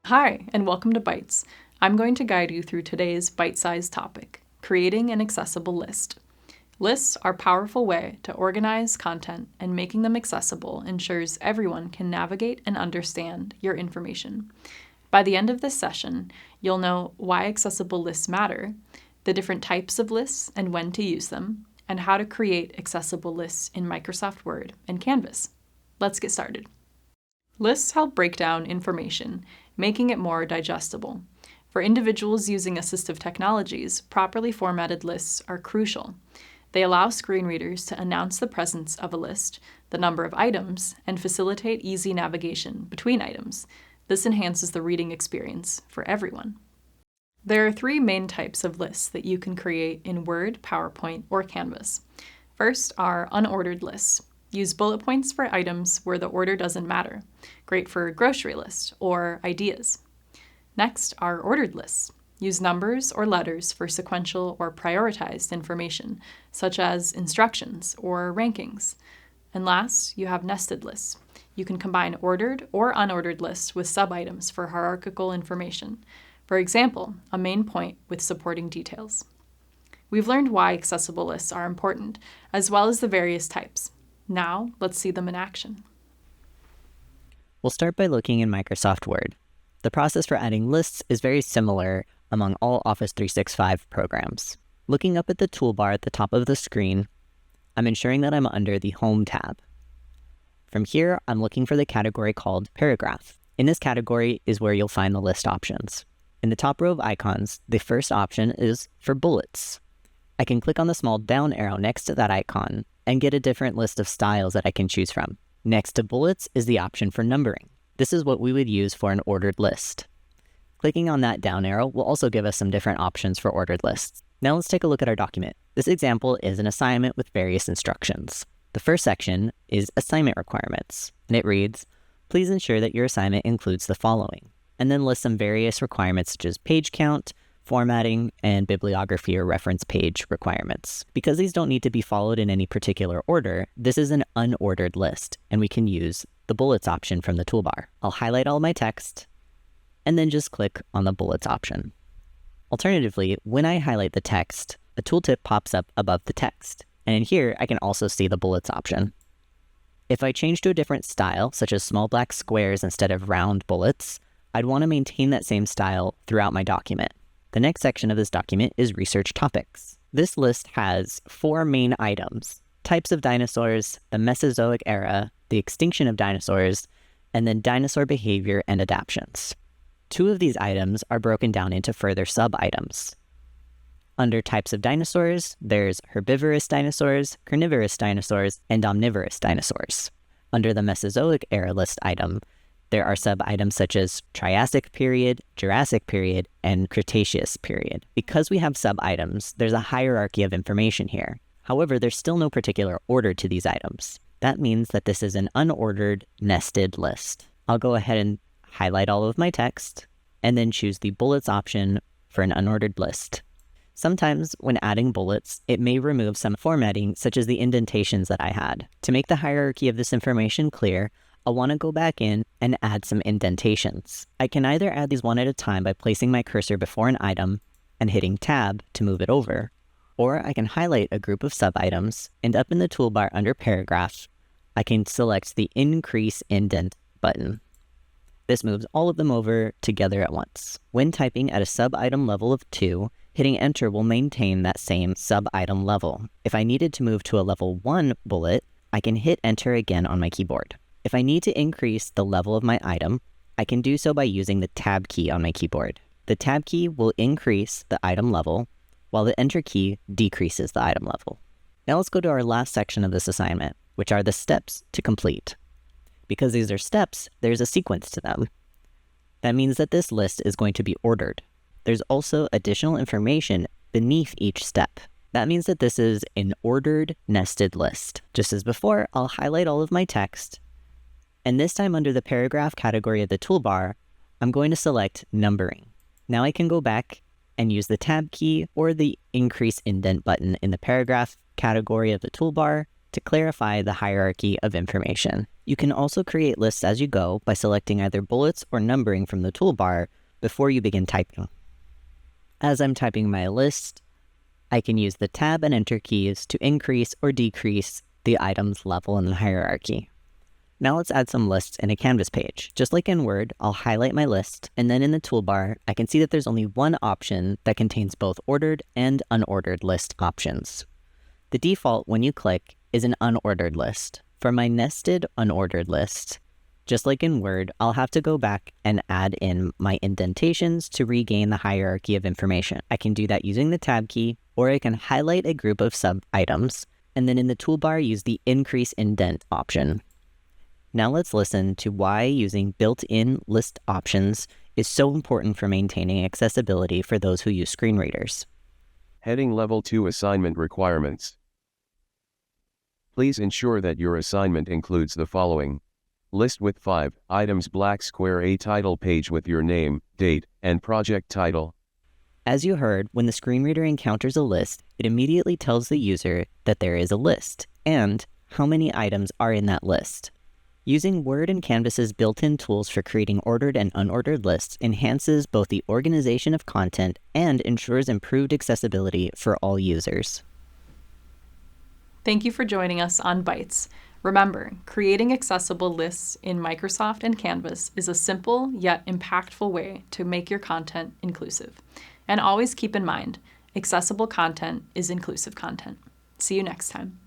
Hi, and welcome to Bytes. I'm going to guide you through today's bite-sized topic, creating an accessible list. Lists are a powerful way to organize content, and making them accessible ensures everyone can navigate and understand your information. By the end of this session, you'll know why accessible lists matter, the different types of lists and when to use them, and how to create accessible lists in Microsoft Word and Canvas. Let's get started. Lists help break down information, making it more digestible. For individuals using assistive technologies, properly formatted lists are crucial. They allow screen readers to announce the presence of a list, the number of items, and facilitate easy navigation between items. This enhances the reading experience for everyone. There are three main types of lists that you can create in Word, PowerPoint, or Canvas. First are unordered lists. Use bullet points for items where the order doesn't matter. Great for a grocery list or ideas. Next are ordered lists. Use numbers or letters for sequential or prioritized information, such as instructions or rankings. And last, you have nested lists. You can combine ordered or unordered lists with sub-items for hierarchical information. For example, a main point with supporting details. We've learned why accessible lists are important, as well as the various types. Now, let's see them in action. We'll start by looking in Microsoft Word. The process for adding lists is very similar among all Office 365 programs. Looking up at the toolbar at the top of the screen, I'm ensuring that I'm under the Home tab. From here, I'm looking for the category called Paragraph. In this category is where you'll find the list options. In the top row of icons, the first option is for bullets. I can click on the small down arrow next to that icon and get a different list of styles that I can choose from. Next to bullets is the option for numbering. This is what we would use for an ordered list. Clicking on that down arrow will also give us some different options for ordered lists. Now let's take a look at our document. This example is an assignment with various instructions. The first section is assignment requirements, and it reads, please ensure that your assignment includes the following, and then lists some various requirements such as page count, formatting, and bibliography or reference page requirements. Because these don't need to be followed in any particular order, this is an unordered list, and we can use the bullets option from the toolbar. I'll highlight all my text, and then just click on the bullets option. Alternatively, when I highlight the text, a tooltip pops up above the text, and in here I can also see the bullets option. If I change to a different style, such as small black squares instead of round bullets, I'd want to maintain that same style throughout my document. The next section of this document is Research Topics. This list has 4 main items: types of dinosaurs, the Mesozoic era, the extinction of dinosaurs, and then dinosaur behavior and adaptations. 2 of these items are broken down into further sub-items. Under types of dinosaurs, there's herbivorous dinosaurs, carnivorous dinosaurs, and omnivorous dinosaurs. Under the Mesozoic era list item, there are sub-items such as Triassic period, Jurassic period, and Cretaceous period. Because we have sub-items, there's a hierarchy of information here. However, there's still no particular order to these items. That means that this is an unordered, nested list. I'll go ahead and highlight all of my text, and then choose the bullets option for an unordered list. Sometimes, when adding bullets, it may remove some formatting, such as the indentations that I had. To make the hierarchy of this information clear, I'll want to go back in and add some indentations. I can either add these one at a time by placing my cursor before an item and hitting Tab to move it over, or I can highlight a group of sub-items, and up in the toolbar under Paragraph, I can select the Increase Indent button. This moves all of them over together at once. When typing at a sub-item level of 2, hitting Enter will maintain that same sub-item level. If I needed to move to a level 1 bullet, I can hit Enter again on my keyboard. If I need to increase the level of my item, I can do so by using the Tab key on my keyboard. The Tab key will increase the item level, while the Enter key decreases the item level. Now let's go to our last section of this assignment, which are the steps to complete. Because these are steps, there's a sequence to them. That means that this list is going to be ordered. There's also additional information beneath each step. That means that this is an ordered, nested list. Just as before, I'll highlight all of my text, and this time under the Paragraph category of the toolbar, I'm going to select Numbering. Now I can go back and use the Tab key or the Increase Indent button in the Paragraph category of the toolbar to clarify the hierarchy of information. You can also create lists as you go by selecting either bullets or numbering from the toolbar before you begin typing. As I'm typing my list, I can use the Tab and Enter keys to increase or decrease the item's level in the hierarchy. Now let's add some lists in a Canvas page. Just like in Word, I'll highlight my list, and then in the toolbar, I can see that there's only one option that contains both ordered and unordered list options. The default, when you click, is an unordered list. For my nested unordered list, just like in Word, I'll have to go back and add in my indentations to regain the hierarchy of information. I can do that using the Tab key, or I can highlight a group of sub-items, and then in the toolbar use the Increase Indent option. Now let's listen to why using built-in list options is so important for maintaining accessibility for those who use screen readers. Heading Level 2 Assignment Requirements. Please ensure that your assignment includes the following. List with 5 items, black square, a title page with your name, date, and project title. As you heard, when the screen reader encounters a list, it immediately tells the user that there is a list and how many items are in that list. Using Word and Canvas's built-in tools for creating ordered and unordered lists enhances both the organization of content and ensures improved accessibility for all users. Thank you for joining us on Bytes. Remember, creating accessible lists in Microsoft and Canvas is a simple yet impactful way to make your content inclusive. And always keep in mind, accessible content is inclusive content. See you next time.